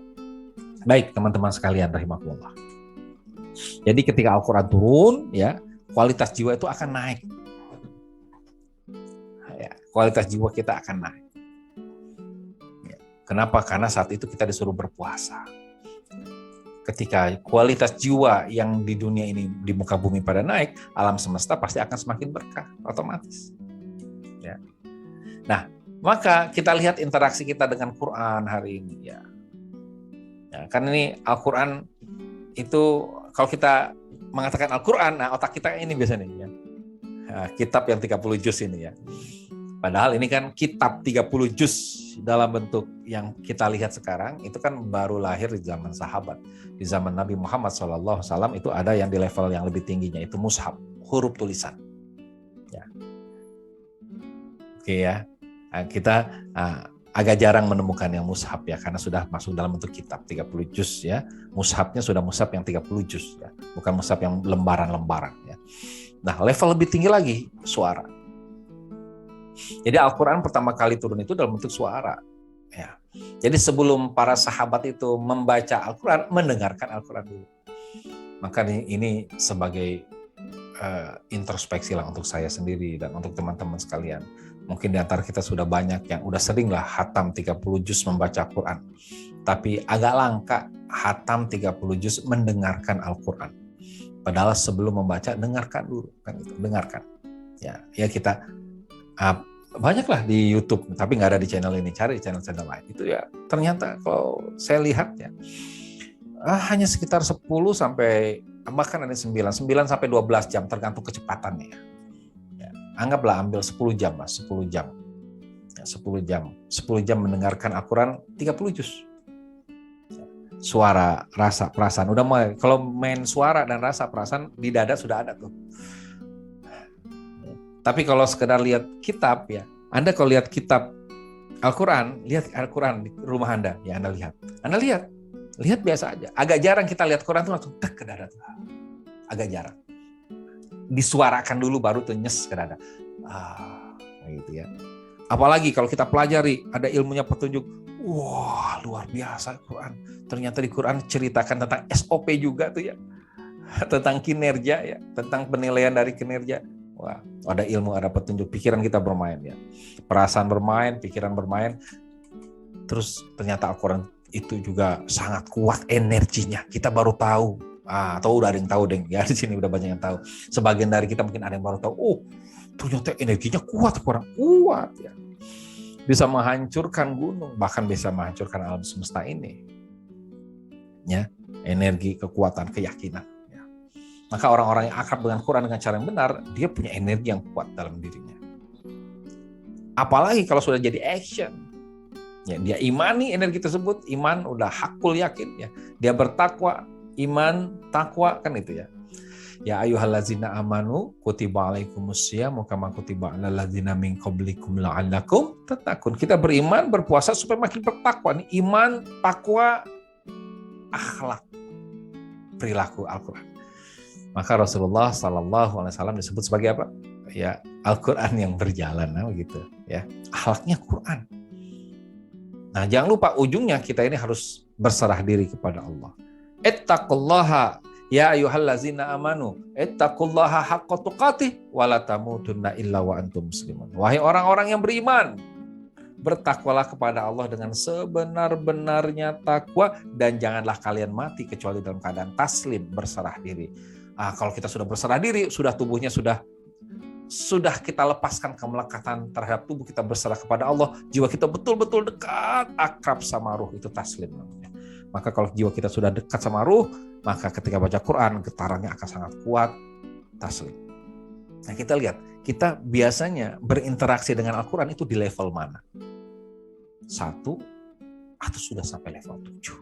Baik teman-teman sekalian rahimakumullah. Jadi ketika Al-Quran turun, ya kualitas jiwa itu akan naik. Ya, kualitas jiwa kita akan naik. Ya. Kenapa? Karena saat itu kita disuruh berpuasa. Ketika kualitas jiwa yang di dunia ini, di muka bumi pada naik, alam semesta pasti akan semakin berkah, otomatis. Ya. Nah, maka kita lihat interaksi kita dengan Quran hari ini. Ya, kan ini Al-Quran itu, kalau kita mengatakan Al-Quran, nah otak kita ini biasanya ya. Nah, kitab yang 30 juz ini ya. Padahal ini kan kitab 30 juz dalam bentuk yang kita lihat sekarang, itu kan baru lahir di zaman sahabat. Di zaman Nabi Muhammad SAW itu ada yang di level yang lebih tingginya, itu mushaf, huruf tulisan. Ya. Oke ya, nah, kita agak jarang menemukan yang mushaf ya, karena sudah masuk dalam bentuk kitab 30 juz ya. Mushafnya sudah mushaf yang 30 juz ya, bukan mushaf yang lembaran-lembaran ya. Nah, level lebih tinggi lagi, suara. Jadi Al-Quran pertama kali turun itu dalam bentuk suara. Ya. Jadi sebelum para sahabat itu membaca Al-Quran, mendengarkan Al-Quran dulu. Maka ini sebagai introspeksi lah untuk saya sendiri dan untuk teman-teman sekalian. Mungkin di antara kita sudah banyak yang udah sering lah hatam 30 juz membaca Al-Quran. Tapi agak langka hatam 30 juz mendengarkan Al-Quran. Padahal sebelum membaca, dengarkan dulu. Kan itu, dengarkan. Ya kita banyaklah di YouTube, tapi nggak ada di channel ini, cari channel-channel lain. Itu ya ternyata kalau saya lihat ya hanya sekitar 10 sampai bahkan ada 9 sampai 12 jam tergantung kecepatannya ya. Anggaplah ambil 10 jam lah, 10 jam. Ya, 10 jam mendengarkan Al-Quran 30 juz. Suara, rasa, perasaan. Udah mulai, kalau main suara dan rasa, perasaan di dada sudah ada tuh. Tapi kalau sekedar lihat kitab ya, Anda kalau lihat kitab Al-Quran, lihat Al-Quran di rumah Anda, ya Anda lihat biasa aja. Agak jarang kita lihat Quran tuh langsung tek ke dada tuh. Agak jarang. Disuarakan dulu baru tuh nyes ke dada. Gitu ya. Apalagi kalau kita pelajari, ada ilmunya petunjuk. Wah, luar biasa Quran. Ternyata di Quran ceritakan tentang SOP juga tuh ya. Tentang kinerja ya, tentang penilaian dari kinerja. Wah, ada ilmu, ada petunjuk, pikiran kita bermain ya. Perasaan bermain, pikiran bermain. Terus ternyata Al-Quran itu juga sangat kuat energinya. Kita baru tahu. Atau udah ada yang tahu deh. Ya di sini udah banyak yang tahu. Sebagian dari kita mungkin ada yang baru tahu. Oh, ternyata energinya kuat Al-Quran. Kuat ya. Bisa menghancurkan gunung, bahkan bisa menghancurkan alam semesta ini. Ya, energi, kekuatan, keyakinan. Maka orang-orang yang akrab dengan Quran dengan cara yang benar, dia punya energi yang kuat dalam dirinya. Apalagi kalau sudah jadi action. Ya, dia imani energi tersebut, iman udah hakul yakin ya. Dia bertakwa, iman, takwa kan itu ya. Ya ayyuhallazina amanu kutiba alaikumusyamu kama kutiba alal ladzina min qablikum la'allakum tattaqun. Kita beriman, berpuasa supaya makin bertakwa. Nih, iman, takwa, akhlak, perilaku Al-Quran. Maka Rasulullah SAW disebut sebagai apa? Ya, Al-Quran yang berjalan, gitu ya. Akhlaknya Quran. Nah, jangan lupa ujungnya kita ini harus berserah diri kepada Allah. Ittaqullaha ya ayyuhallazina amanu, ittaqullaha haqqa tuqatih wa la tamutunna illa wa antum muslimun. Wahai orang-orang yang beriman, bertakwalah kepada Allah dengan sebenar-benarnya takwa dan janganlah kalian mati kecuali dalam keadaan taslim, berserah diri. Kalau kita sudah berserah diri, sudah tubuhnya sudah kita lepaskan kemelekatan terhadap tubuh, kita berserah kepada Allah, jiwa kita betul-betul dekat, akrab sama ruh, itu taslim namanya. Maka kalau jiwa kita sudah dekat sama ruh, maka ketika baca Quran, getarannya akan sangat kuat, taslim. Nah kita lihat, kita biasanya berinteraksi dengan Al-Quran itu di level mana? 1 atau sudah sampai level 7?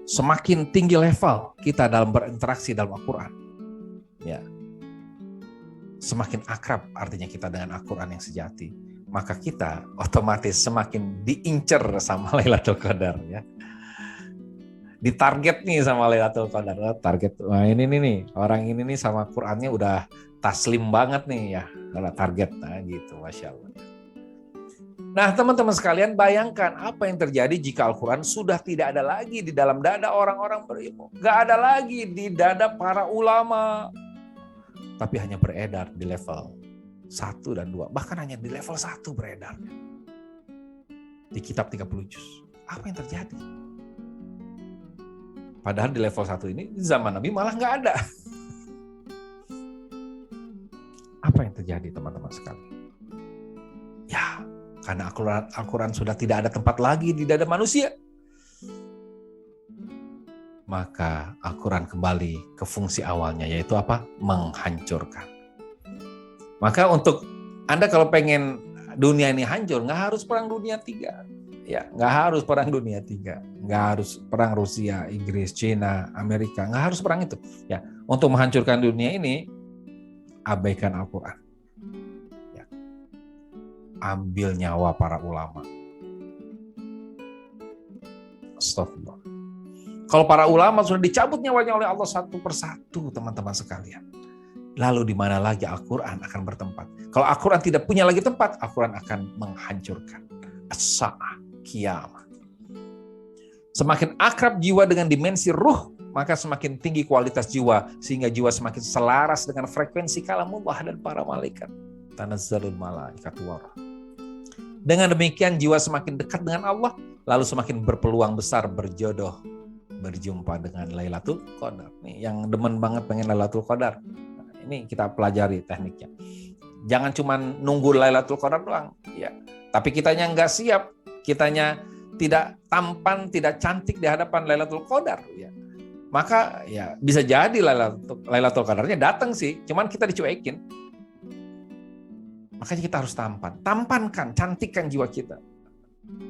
Semakin tinggi level kita dalam berinteraksi dalam Al-Quran, ya, semakin akrab artinya kita dengan Al-Quran yang sejati, maka kita otomatis semakin diincer sama Lailatul Qadar ya. Ditarget nih sama Lailatul Qadar, target. Wah ini nih orang ini nih sama Qurannya udah taslim banget nih ya, karena target gitu, Masya Allah. Nah, teman-teman sekalian, bayangkan apa yang terjadi jika Al-Quran sudah tidak ada lagi di dalam dada orang-orang berilmu. Gak ada lagi di dada para ulama. Tapi hanya beredar di level 1 dan 2. Bahkan hanya di level 1 beredar. Di kitab 30 juz. Apa yang terjadi? Padahal di level 1 ini, zaman Nabi malah gak ada. Apa yang terjadi, teman-teman sekalian? Ya, karena Al-Quran sudah tidak ada tempat lagi di dada manusia. Maka Al-Quran kembali ke fungsi awalnya, yaitu apa? Menghancurkan. Maka untuk Anda kalau pengen dunia ini hancur, nggak harus perang dunia 3. Ya, nggak harus perang dunia 3. Nggak harus perang Rusia, Inggris, Cina, Amerika. Nggak harus perang itu. Ya, untuk menghancurkan dunia ini, abaikan Al-Quran. Ambil nyawa para ulama. Astagfirullah. Kalau para ulama sudah dicabut nyawanya oleh Allah satu persatu, teman-teman sekalian. Lalu di mana lagi Al-Quran akan bertempat? Kalau Al-Quran tidak punya lagi tempat, Al-Quran akan menghancurkan. As-sa'ah, kiamat. Semakin akrab jiwa dengan dimensi ruh, maka semakin tinggi kualitas jiwa, sehingga jiwa semakin selaras dengan frekuensi kalamullah dan para malaikat. Tanazzalul malaikatu war. Dengan demikian jiwa semakin dekat dengan Allah, lalu semakin berpeluang besar berjodoh, berjumpa dengan Lailatul Qadar. Nih, yang demen banget pengen Lailatul Qadar. Nah, ini kita pelajari tekniknya. Jangan cuma nunggu Lailatul Qadar doang, ya. Tapi kitanya nggak siap, kitanya tidak tampan, tidak cantik di hadapan Lailatul Qadar, ya. Maka ya bisa jadi Lailatul Qadarnya datang sih, cuman kita dicuekin. Makanya kita harus tampankan, cantikkan jiwa kita.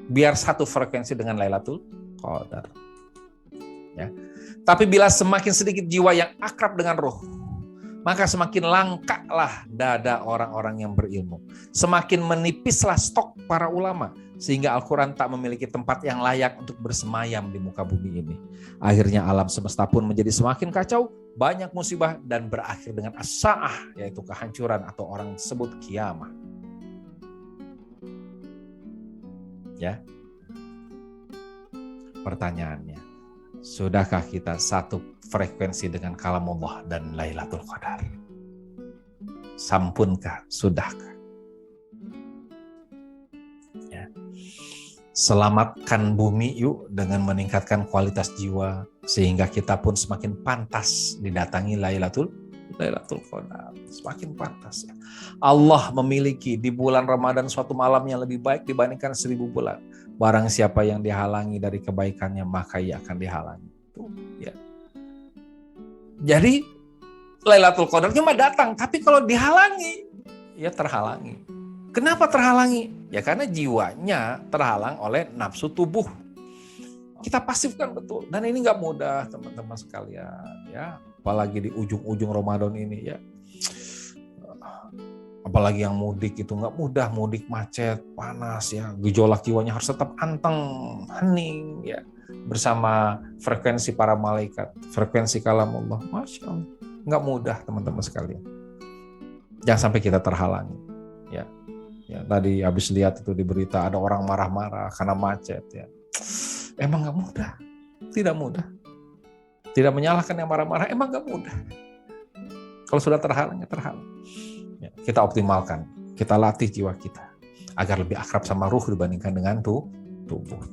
Biar satu frekuensi dengan Lailatul Qadar. Ya. Tapi bila semakin sedikit jiwa yang akrab dengan roh, maka semakin langkahlah dada orang-orang yang berilmu. Semakin menipislah stok para ulama, sehingga Al-Quran tak memiliki tempat yang layak untuk bersemayam di muka bumi ini. Akhirnya alam semesta pun menjadi semakin kacau, banyak musibah, dan berakhir dengan as-sa'ah, yaitu kehancuran atau orang sebut kiamat. Ya. Pertanyaannya, sudahkah kita satu frekuensi dengan kalamullah dan Lailatul Qadar? Sampunkah? Sudahkah? Ya. Selamatkan bumi yuk dengan meningkatkan kualitas jiwa, sehingga kita pun semakin pantas didatangi Lailatul Qadar. Semakin pantas. Ya. Allah memiliki di bulan Ramadan suatu malam yang lebih baik dibandingkan 1000 bulan. Barang siapa yang dihalangi dari kebaikannya, maka ia akan dihalangi. Tuh, ya. Jadi Lailatul Qadar cuma datang, tapi kalau dihalangi, ya terhalangi. Kenapa terhalangi? Ya karena jiwanya terhalang oleh nafsu tubuh. Kita pasifkan betul, dan ini nggak mudah, teman-teman sekalian, ya. Apalagi di ujung-ujung Ramadan ini, ya. Apalagi yang mudik itu nggak mudah, mudik macet, panas, ya. Gejolak jiwanya harus tetap anteng, hening, ya. Bersama frekuensi para malaikat, frekuensi kalamullah. Masya Allah, nggak mudah, teman-teman sekalian. Jangan sampai kita terhalangi, ya. Ya, tadi habis lihat itu di berita ada orang marah-marah karena macet, ya. Emang gak mudah, tidak mudah. Tidak menyalahkan yang marah-marah, emang gak mudah. Kalau sudah terhalang, ya terhalang. Ya, kita optimalkan, kita latih jiwa kita agar lebih akrab sama ruh dibandingkan dengan tubuh.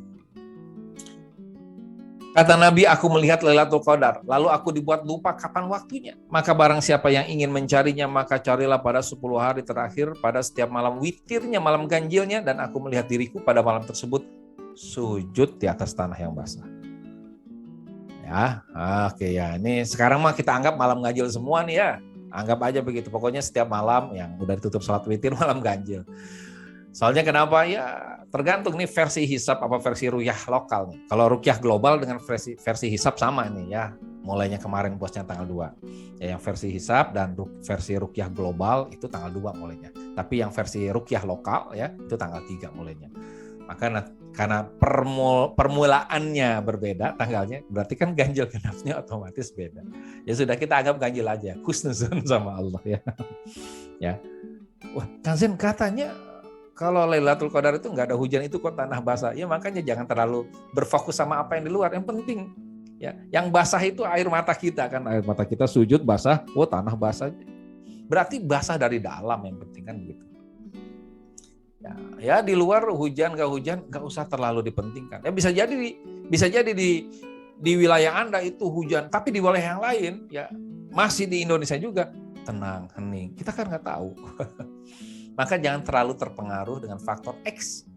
Kata Nabi, aku melihat Lailatul Qadar, lalu aku dibuat lupa kapan waktunya. Maka barang siapa yang ingin mencarinya, maka carilah pada 10 hari terakhir, pada setiap malam witirnya, malam ganjilnya, dan aku melihat diriku pada malam tersebut sujud di atas tanah yang basah. Ya, oke ya. Ini sekarang mah kita anggap malam ganjil semua nih ya. Anggap aja begitu. Pokoknya setiap malam yang udah ditutup sholat witir malam ganjil. Soalnya kenapa? Ya tergantung nih versi hisab apa versi ruqyah lokal nih. Kalau ruqyah global dengan versi hisab sama nih ya. Mulainya kemarin puasnya tanggal 2. Ya, yang versi hisab dan versi ruqyah global itu tanggal 2 mulainya. Tapi yang versi ruqyah lokal ya itu tanggal 3 mulainya. Maka karena permulaannya berbeda tanggalnya, berarti kan ganjil genapnya otomatis beda. Ya sudah, kita anggap ganjil aja, husnuzon sama Allah ya. Ya. Wah, Kang Zen katanya kalau Lailatul Qadar itu nggak ada hujan itu kok tanah basah. Ya makanya jangan terlalu berfokus sama apa yang di luar. Yang penting ya, yang basah itu air mata kita kan. Air mata kita sujud basah, oh tanah basah. Berarti basah dari dalam yang penting kan begitu. Ya di luar hujan nggak usah terlalu dipentingkan. Ya bisa jadi di wilayah Anda itu hujan, tapi di wilayah yang lain ya masih di Indonesia juga tenang, hening. Kita kan nggak tahu. Maka jangan terlalu terpengaruh dengan faktor X.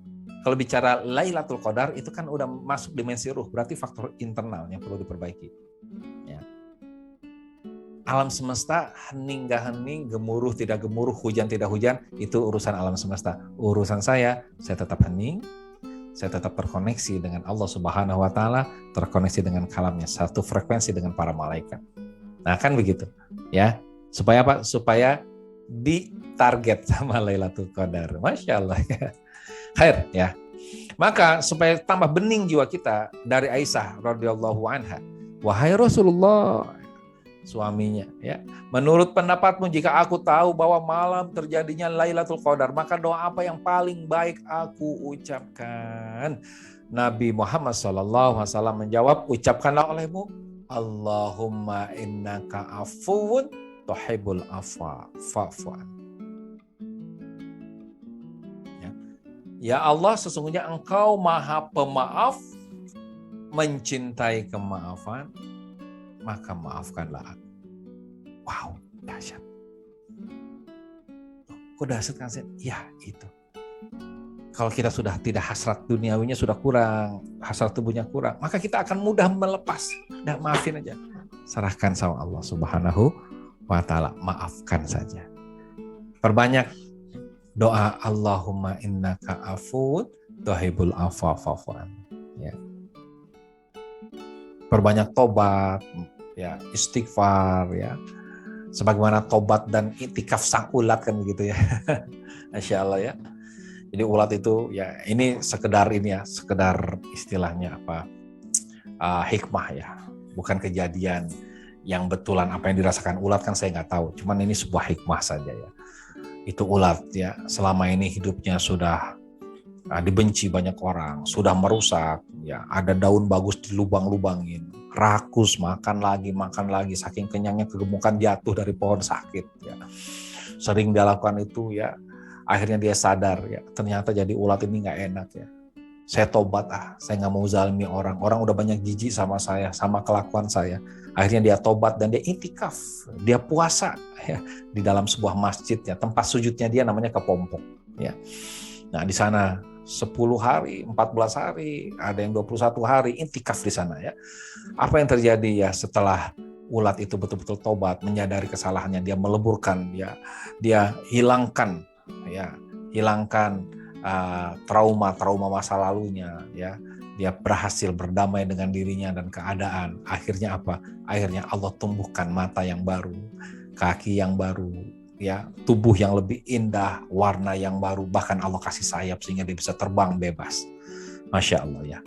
Kalau bicara Lailatul Qadar itu kan udah masuk dimensi ruh, berarti faktor internal yang perlu diperbaiki. Ya. Alam semesta hening gak hening, gemuruh tidak gemuruh, hujan tidak hujan, itu urusan alam semesta. Urusan saya tetap hening, saya tetap terkoneksi dengan Allah Subhanahu wa Ta'ala, terkoneksi dengan kalamnya, satu frekuensi dengan para malaikat. Nah kan begitu, ya. Supaya apa? Supaya ditarget sama Lailatul Qadar. Masya Allah. Khair ya. Maka supaya tambah bening jiwa kita, dari Aisyah radhiyallahu anha, wahai Rasulullah, suaminya ya, menurut pendapatmu jika aku tahu bahwa malam terjadinya Lailatul Qadar, maka doa apa yang paling baik aku ucapkan? Nabi Muhammad SAW menjawab, ucapkanlah olehmu, Allahumma innaka afuwun tuhibbul afwa fa'fu an. Ya Allah, sesungguhnya Engkau Maha Pemaaf, mencintai kemaafan, maka maafkanlah aku. Wow, dahsyat. Kok dahsyat kan? Ya, itu. Kalau kita sudah tidak hasrat duniawinya sudah kurang, hasrat tubuhnya kurang, maka kita akan mudah melepas. Udah maafin aja. Serahkan sama Allah Subhanahu wa Ta'ala. Maafkan saja. Perbanyak doa Allahumma innaka afuwun tuhibbul afwa fa'fu anni. Ya. Perbanyak tobat, ya, istighfar, ya. Sebagaimana tobat dan itikaf sang ulat kan begitu ya. Masya Allah ya. Jadi ulat itu ya ini sekedar istilahnya apa, hikmah ya. Bukan kejadian yang betulan apa yang dirasakan ulat kan saya nggak tahu. Cuman ini sebuah hikmah saja ya. Itu ulat ya, selama ini hidupnya sudah dibenci banyak orang, sudah merusak ya, ada daun bagus dilubang-lubangin, rakus, makan lagi, saking kenyangnya kegemukan jatuh dari pohon sakit ya. Sering dia lakukan itu ya, akhirnya dia sadar ya, ternyata jadi ulat ini nggak enak ya. Saya tobat saya nggak mau zalimi orang udah banyak jijik sama saya, sama kelakuan saya. Akhirnya dia tobat dan dia itikaf, dia puasa ya di dalam sebuah masjid ya, tempat sujudnya dia namanya Kepompong ya. Nah di sana 10 hari, 14 hari, ada yang 21 hari itikaf di sana ya. Apa yang terjadi ya setelah ulat itu betul-betul tobat, menyadari kesalahannya, dia meleburkan ya, dia hilangkan trauma masa lalunya ya. Dia berhasil berdamai dengan dirinya dan keadaan. Akhirnya apa? Akhirnya Allah tumbuhkan mata yang baru, kaki yang baru, ya, tubuh yang lebih indah, warna yang baru, bahkan Allah kasih sayap sehingga dia bisa terbang bebas. Masya Allah ya.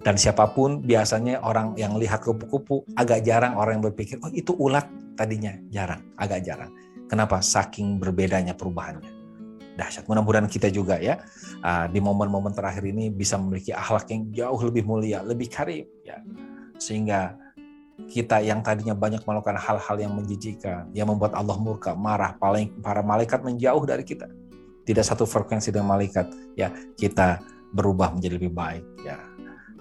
Dan siapapun biasanya orang yang lihat kupu-kupu agak jarang orang yang berpikir, oh itu ulat tadinya, agak jarang. Kenapa? Saking berbedanya perubahannya. Dahsyat. Mudah-mudahan kita juga ya di momen-momen terakhir ini bisa memiliki akhlak yang jauh lebih mulia, lebih karim ya. Sehingga kita yang tadinya banyak melakukan hal-hal yang menjijikkan, yang membuat Allah murka, marah, para malaikat menjauh dari kita. Tidak satu frekuensi dengan malaikat ya, kita berubah menjadi lebih baik ya.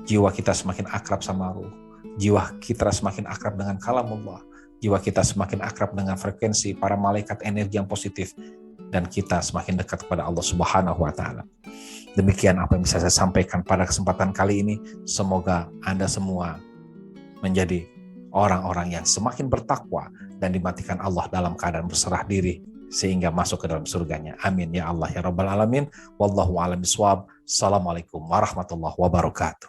Jiwa kita semakin akrab sama ruh, jiwa kita semakin akrab dengan kalamullah, jiwa kita semakin akrab dengan frekuensi para malaikat energi yang positif, dan kita semakin dekat kepada Allah Subhanahu wa Ta'ala. Demikian apa yang bisa saya sampaikan pada kesempatan kali ini. Semoga Anda semua menjadi orang-orang yang semakin bertakwa dan dimatikan Allah dalam keadaan berserah diri sehingga masuk ke dalam surganya. Amin ya Allah ya Rabbal Alamin. Wallahu a'lam bishawab. Assalamualaikum warahmatullahi wabarakatuh.